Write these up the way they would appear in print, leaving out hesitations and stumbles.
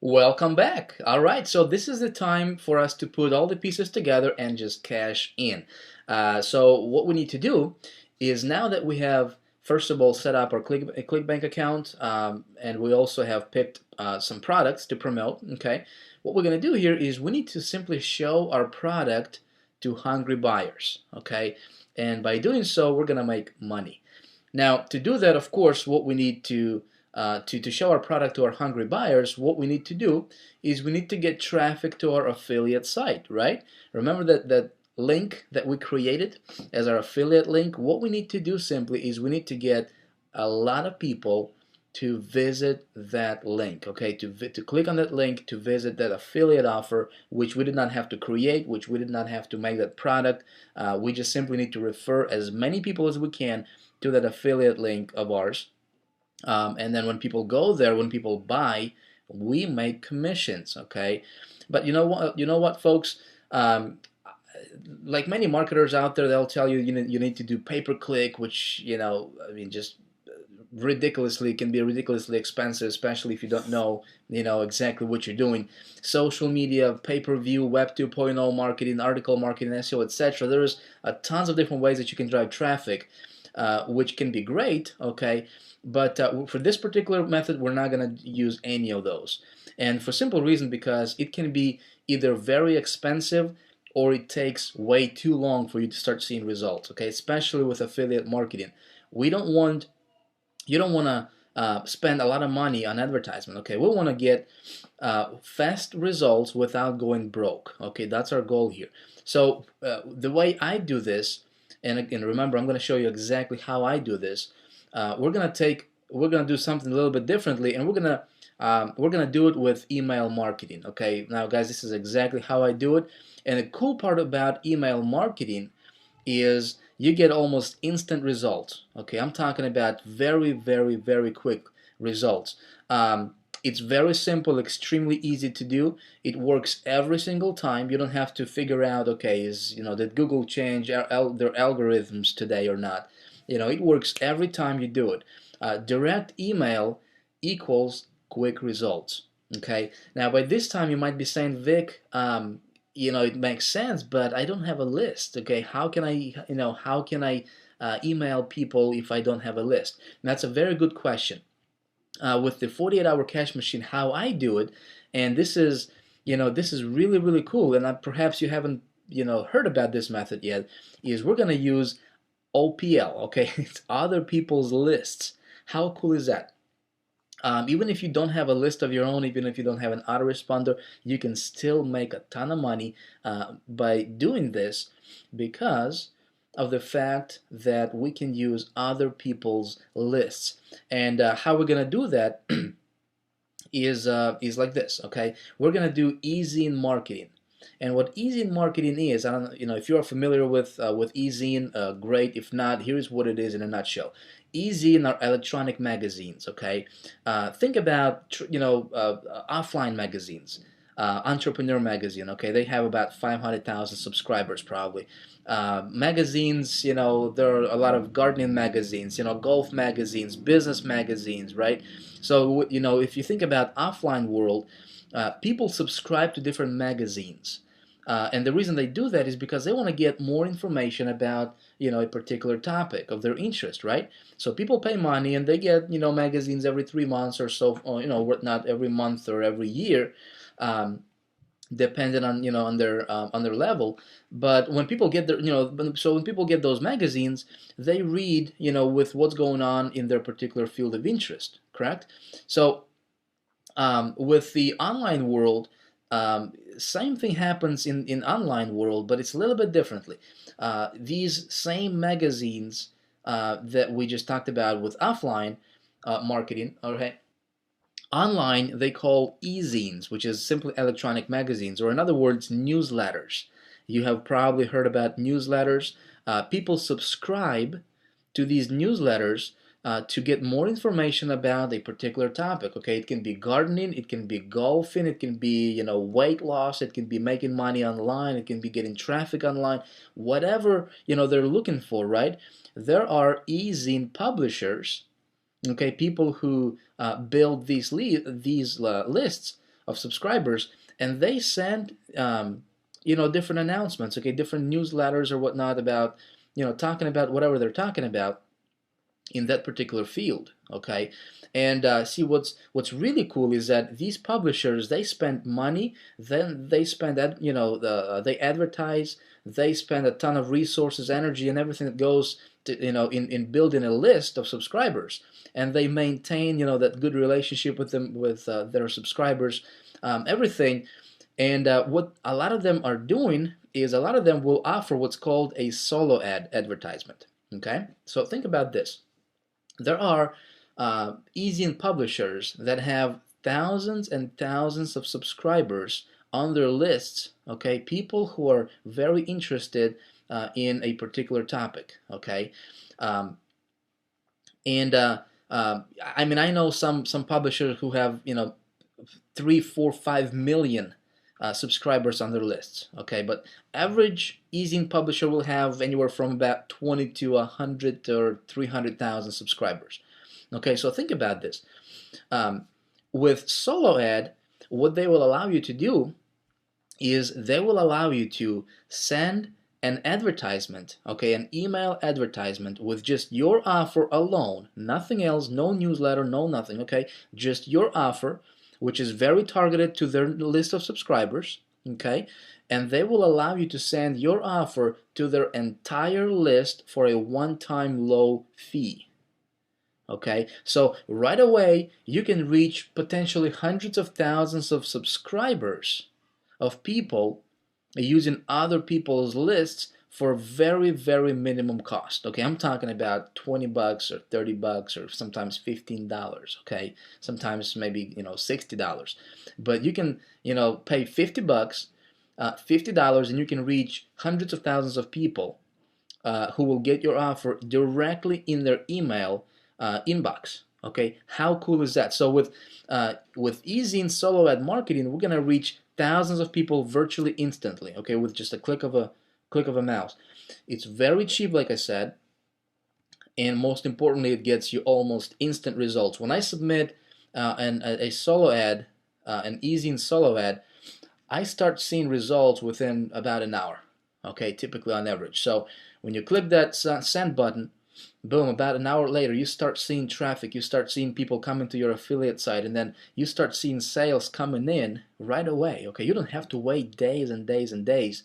Welcome back. All right, so this is the time for us to put all the pieces together and just cash in. So what we need to do is now that we have, first of all, set up our ClickBank account, and we also have picked some products to promote, okay? What we're going to do here is we need to simply show our product to hungry buyers, okay? And by doing so, we're going to make money. Now, to do that, of course, what we need to show our product to our hungry buyers, what we need to do is we need to get traffic to our affiliate site, right? Remember that link that we created as our affiliate link? What we need to do simply is we need to get a lot of people to visit that link, okay? To click on that link to visit that affiliate offer, which we did not have to create, which we did not have to make that product. We just simply need to refer as many people as we can to that affiliate link of ours. And then when people go there, when people buy, we make commissions, okay? But you know what, folks? Like many marketers out there, they'll tell you you need to do pay-per-click, which I mean, just ridiculously can be ridiculously expensive, especially if you don't know exactly what you're doing. Social media, pay-per-view, Web 2.0 marketing, article marketing, SEO, etc. There's tons of different ways that you can drive traffic, which can be great, okay? But for this particular method, we're not going to use any of those. And for simple reason, because it can be either very expensive or it takes way too long for you to start seeing results, okay? Especially with affiliate marketing. We don't want, you don't want to spend a lot of money on advertisement, okay? We want to get fast results without going broke, okay? That's our goal here. So the way I do this, and again, remember, I'm going to show you exactly how I do this. We're going to do something a little bit differently, and we're gonna do it with email marketing. Okay, now guys, this is exactly how I do it. And the cool part about email marketing is you get almost instant results. Okay, I'm talking about very, very, very quick results. It's very simple, extremely easy to do. It works every single time. You don't have to figure out, okay, did Google change their algorithms today or not? It works every time you do it. Direct email equals quick results. Okay. Now, by this time, you might be saying, Vic, it makes sense, but I don't have a list. Okay, how can I email people if I don't have a list? And that's a very good question. With the 48-hour cash machine, how I do it, and this is really, really cool, and perhaps you haven't heard about this method yet, is we're going to use OPL. Okay, it's other people's lists. How cool is that? Even if you don't have a list of your own, even if you don't have an autoresponder, you can still make a ton of money by doing this, because of the fact that we can use other people's lists. And how we're gonna do that is like this. Okay, we're gonna do Ezine marketing. And what Ezine marketing is, I don't know, if you're familiar with Ezine, great. If not, here's what it is in a nutshell. Ezine are electronic magazines. Okay, think about offline magazines. Entrepreneur magazine. Okay, they have about 500,000 subscribers probably. Magazines, there are a lot of gardening magazines, golf magazines, business magazines, right? So if you think about offline world, people subscribe to different magazines. And the reason they do that is because they want to get more information about a particular topic of their interest, right? So people pay money and they get magazines every 3 months or so, or not every month or every year, depending on on their level. But when people get when people get those magazines, they read with what's going on in their particular field of interest, correct? So with the online world, same thing happens in online world, but it's a little bit differently. These same magazines that we just talked about with offline marketing, okay, online they call e-zines, which is simply electronic magazines, or in other words, newsletters. You have probably heard about newsletters. People subscribe to these newsletters to get more information about a particular topic. Okay, it can be gardening, it can be golfing, it can be weight loss, it can be making money online, it can be getting traffic online, whatever they're looking for, right? There are e-zine publishers, okay, people who build these lists of subscribers, and they send different announcements, okay, different newsletters or whatnot about talking about whatever they're talking about in that particular field, okay. And see, what's really cool is that these publishers, they spend money, then they spend that they advertise, they spend a ton of resources, energy, and everything that goes to, in building a list of subscribers, and they maintain that good relationship with them, with their subscribers, everything. And what a lot of them are doing is a lot of them will offer what's called a solo advertisement, okay. So think about this. There are e-zine publishers that have thousands and thousands of subscribers on their lists, okay, people who are very interested in a particular topic, okay. I mean, I know some publishers who have 3, 4, 5 million subscribers on their lists, okay, but average e-zine publisher will have anywhere from about 20 to 100 or 300,000 subscribers, okay. So think about this. With solo ad, what they will allow you to do is they will allow you to send an advertisement, okay, an email advertisement with just your offer alone, nothing else, no newsletter, no nothing, okay, just your offer, which is very targeted to their list of subscribers, okay, and they will allow you to send your offer to their entire list for a one-time low fee. Okay, so right away you can reach potentially hundreds of thousands of subscribers, of people using other people's lists for very, very minimum cost. Okay, I'm talking about 20 bucks or 30 bucks or sometimes $15, okay? Sometimes maybe, $60. But you can, pay 50 bucks, $50, and you can reach hundreds of thousands of people who will get your offer directly in their email inbox. Okay, how cool is that? So with e-zine solo ad marketing, we're gonna reach thousands of people virtually instantly. Okay, with just a click of a mouse. It's very cheap, like I said, and most importantly, it gets you almost instant results. When I submit a solo ad, an e-zine solo ad, I start seeing results within about an hour. Okay, typically on average. So when you click that send button, boom, about an hour later you start seeing traffic, you start seeing people coming to your affiliate site, and then you start seeing sales coming in right away. Okay, you don't have to wait days and days and days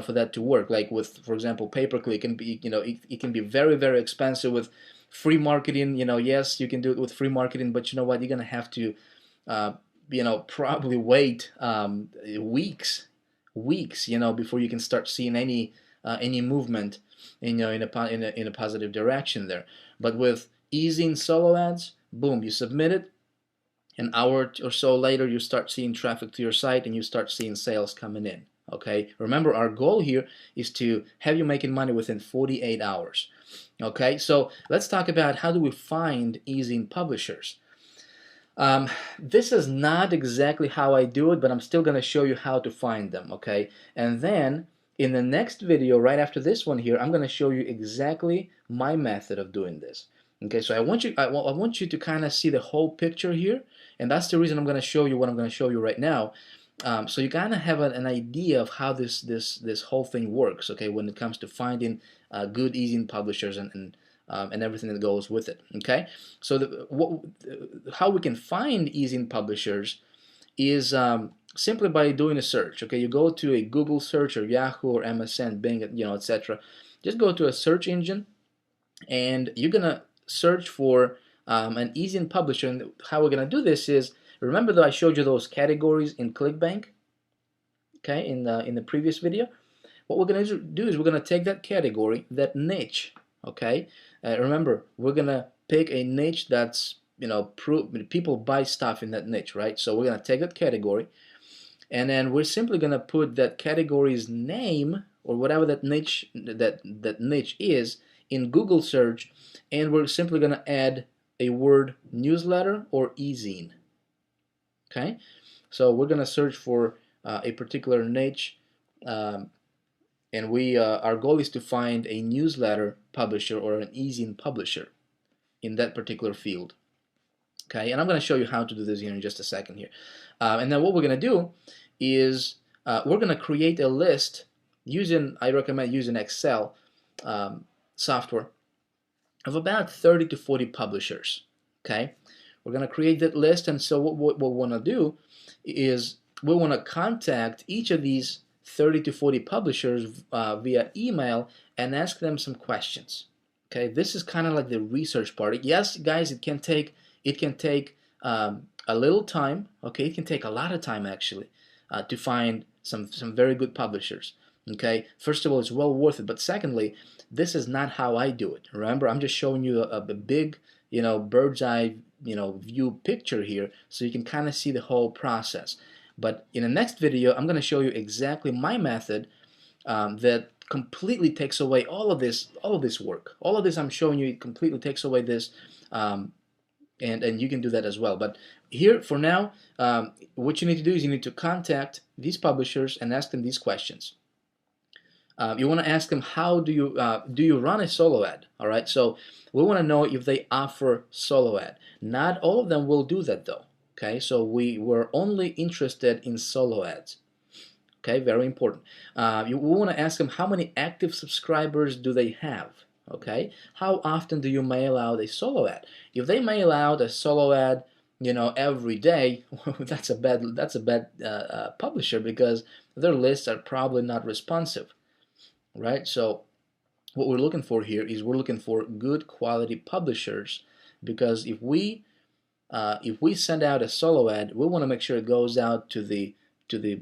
for that to work. Like with, for example, pay-per-click can be, it can be very, very expensive. With free marketing, yes, you can do it with free marketing, but you know what, you're gonna have to probably wait weeks before you can start seeing any movement in a positive direction there. But with e-zine solo ads, boom, you submit it, an hour or so later you start seeing traffic to your site and you start seeing sales coming in. Okay, remember, our goal here is to have you making money within 48 hours. Okay, so let's talk about how do we find e-zine publishers. This is not exactly how I do it, but I'm still going to show you how to find them, okay? And then in the next video, right after this one here, I'm going to show you exactly my method of doing this. Okay, so I want you to kind of see the whole picture here, and that's the reason I'm going to show you what I'm going to show you right now. So you kind of have an idea of how this whole thing works, okay, when it comes to finding good e-zine publishers and everything that goes with it. Okay, so how we can find e-zine publishers is simply by doing a search. Okay, you go to a Google search or Yahoo or MSN, Bing, etc. Just go to a search engine, and you're gonna search for an e-zine publisher. And how we're gonna do this is, remember that I showed you those categories in ClickBank, okay, in the previous video. What we're gonna do is we're gonna take that category, that niche, okay. Remember, we're gonna pick a niche that's people buy stuff in that niche, right? So we're gonna take that category, and then we're simply gonna put that category's name or whatever that niche is in Google search, and we're simply gonna add a word newsletter or e-zine. Okay, so we're gonna search for a particular niche. And our goal is to find a newsletter publisher or an e-zine publisher in that particular field. Okay, and I'm going to show you how to do this here in just a second here. And then what we're going to do is we're going to create a list using, I recommend using Excel software, of about 30 to 40 publishers. Okay, we're going to create that list, and so what we want to do is we want to contact each of these 30 to 40 publishers via email and ask them some questions. Okay, this is kind of like the research part. Yes, guys, it can take a little time. Okay, it can take a lot of time actually to find some very good publishers. Okay, first of all, it's well worth it. But secondly, this is not how I do it. Remember, I'm just showing you a big, bird's eye, view picture here, so you can kind of see the whole process. But in the next video, I'm going to show you exactly my method that completely takes away all of this work. All of this I'm showing you, it completely takes away this, and you can do that as well. But here, for now, what you need to do is you need to contact these publishers and ask them these questions. You want to ask them, how do you run a solo ad? All right, so we want to know if they offer solo ad. Not all of them will do that though. Okay, so we were only interested in solo ads. Okay, very important. We want to ask them, how many active subscribers do they have? Okay, how often do you mail out a solo ad? If they mail out a solo ad, every day, that's a bad publisher, because their lists are probably not responsive, right? So what we're looking for here is we're looking for good quality publishers, because if we send out a solo ad, we want to make sure it goes out to the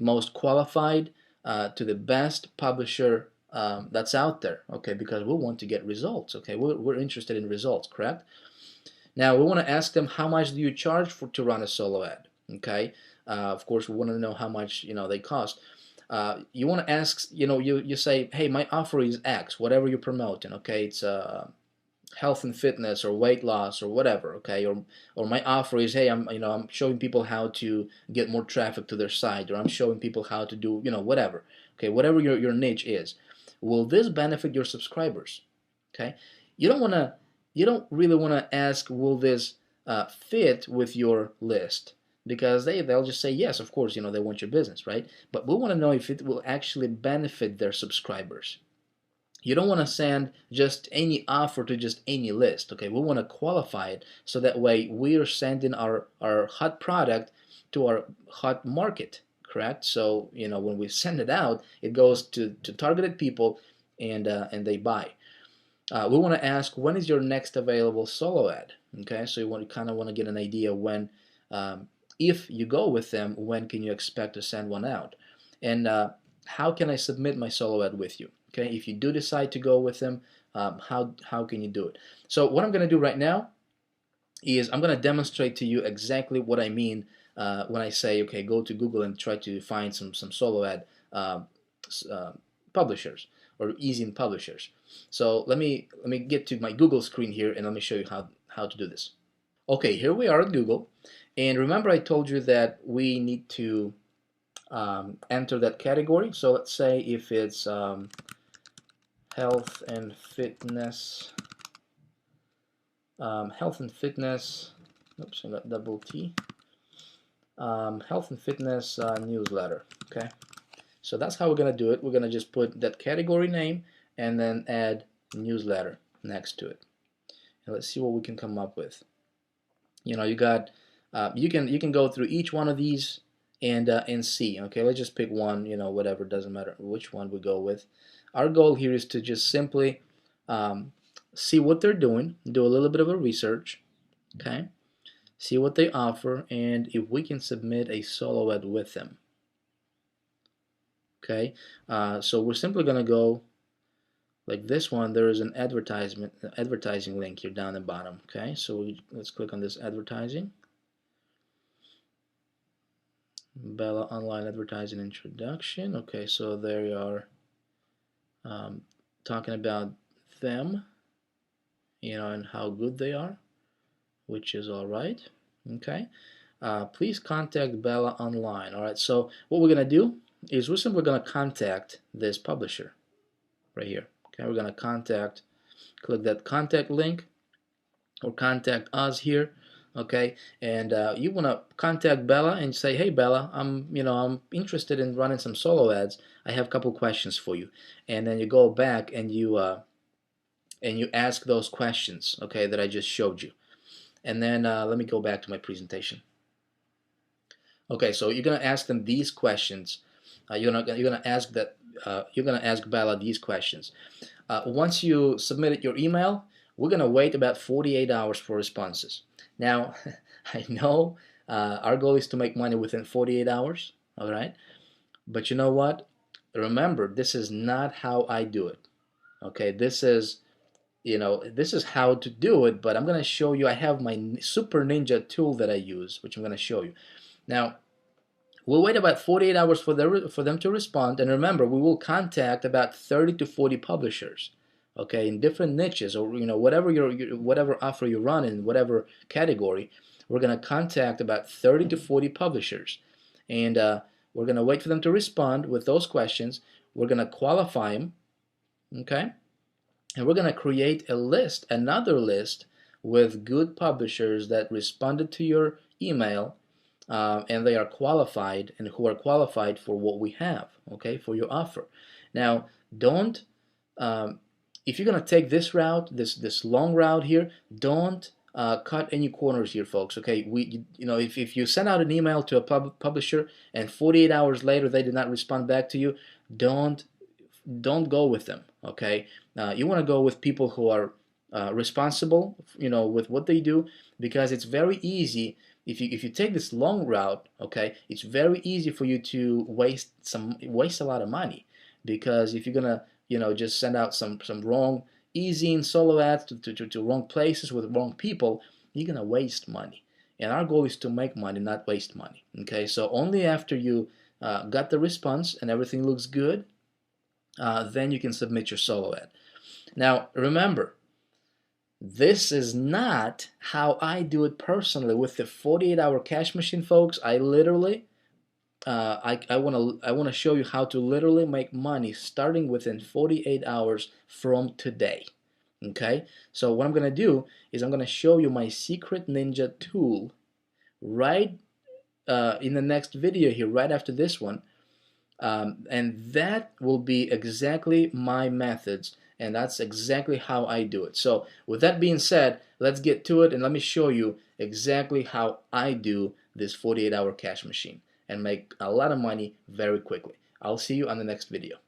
most qualified, to the best publisher that's out there, okay? Because we want to get results, okay? We're interested in results, correct? Now we want to ask them, how much do you charge to run a solo ad, okay? Of course, we want to know how much they cost. You want to ask, you say, hey, my offer is X, whatever you're promoting, okay? It's health and fitness or weight loss or whatever, okay? Or my offer is, hey, I'm showing people how to get more traffic to their site, or I'm showing people how to do, whatever, okay? Whatever your niche is. Will this benefit your subscribers? Okay? You don't really want to ask, will this fit with your list? Because they'll just say yes, of course, they want your business, right? But we want to know if it will actually benefit their subscribers. You don't want to send just any offer to just any list, okay? We want to qualify it, so that way we are sending our hot product to our hot market, correct? So when we send it out, it goes to targeted people, and they buy. We want to ask, when is your next available solo ad? Okay, so you kind of want to get an idea when, if you go with them, when can you expect to send one out? And how can I submit my solo ad with you? Okay, if you do decide to go with them, how can you do it? So what I'm going to do right now is I'm going to demonstrate to you exactly what I mean when I say, okay, go to Google and try to find some solo ad publishers, or easy publishers. So let me get to my Google screen here, and let me show you how to do this. Okay, here we are at Google, and remember I told you that we need to enter that category. So let's say if it's health and fitness, oops, I got double T, health and fitness newsletter, okay? So that's how we're going to do it. We're going to just put that category name and then add newsletter next to it. And let's see what we can come up with. You got, you can go through each one of these and see. Okay, let's just pick one, whatever, doesn't matter which one we go with. Our goal here is to just simply see what they're doing, do a little bit of a research, okay? See what they offer, and if we can submit a solo ad with them. Okay, so we're simply going to go like this one. There is an advertising link here down the bottom. Okay, so let's click on this advertising. Bella Online Advertising Introduction. Okay, so there you are, talking about them, and how good they are, which is all right. Okay, please contact Bella Online. All right, so what we're going to do is we're simply going to contact this publisher right here. Okay, we're going to click that contact link, or contact us here. okay, and you want to contact Bella and say, hey Bella, I'm interested in running some solo ads. I have a couple questions for you, and then you go back and you ask those questions, okay, that I just showed you. And then let me go back to my presentation. Okay, so you're gonna ask them these questions. You're gonna ask Bella these questions. Once you submitted your email, we're gonna wait about 48 hours for responses. Now, I know our goal is to make money within 48 hours. All right, but you know what? Remember, this is not how I do it. Okay, this is how to do it, but I'm going to show you. I have my super ninja tool that I use, which I'm going to show you. Now, we'll wait about 48 hours for them to respond, and remember, we will contact about 30 to 40 publishers, okay, in different niches, or whatever offer you run in whatever category. We're going to contact about 30 to 40 publishers, and we're going to wait for them to respond with those questions. We're going to qualify them, okay, and we're going to create another list with good publishers that responded to your email, and they are qualified and who are qualified for what we have, okay, for your offer. Now, don't, if you're going to take this route, this long route here, don't cut any corners here, folks. Okay, if you send out an email to a publisher and 48 hours later they did not respond back to you, don't go with them. Okay, you want to go with people who are responsible, with what they do, because it's very easy if you take this long route. Okay, it's very easy for you to waste a lot of money, because if you're gonna just send out some wrong easy and solo ads to wrong places with wrong people, you're gonna waste money. And our goal is to make money, not waste money. Okay, so only after you got the response and everything looks good, then you can submit your solo ad. Now, remember, this is not how I do it personally with the 48-hour cash machine, folks. I literally, I want to show you how to literally make money starting within 48 hours from today. Okay, so what I'm gonna do is I'm gonna show you my secret ninja tool right in the next video here, right after this one. And that will be exactly my methods, and that's exactly how I do it. So with that being said, let's get to it, and let me show you exactly how I do this 48-hour cash machine and make a lot of money very quickly. I'll see you on the next video.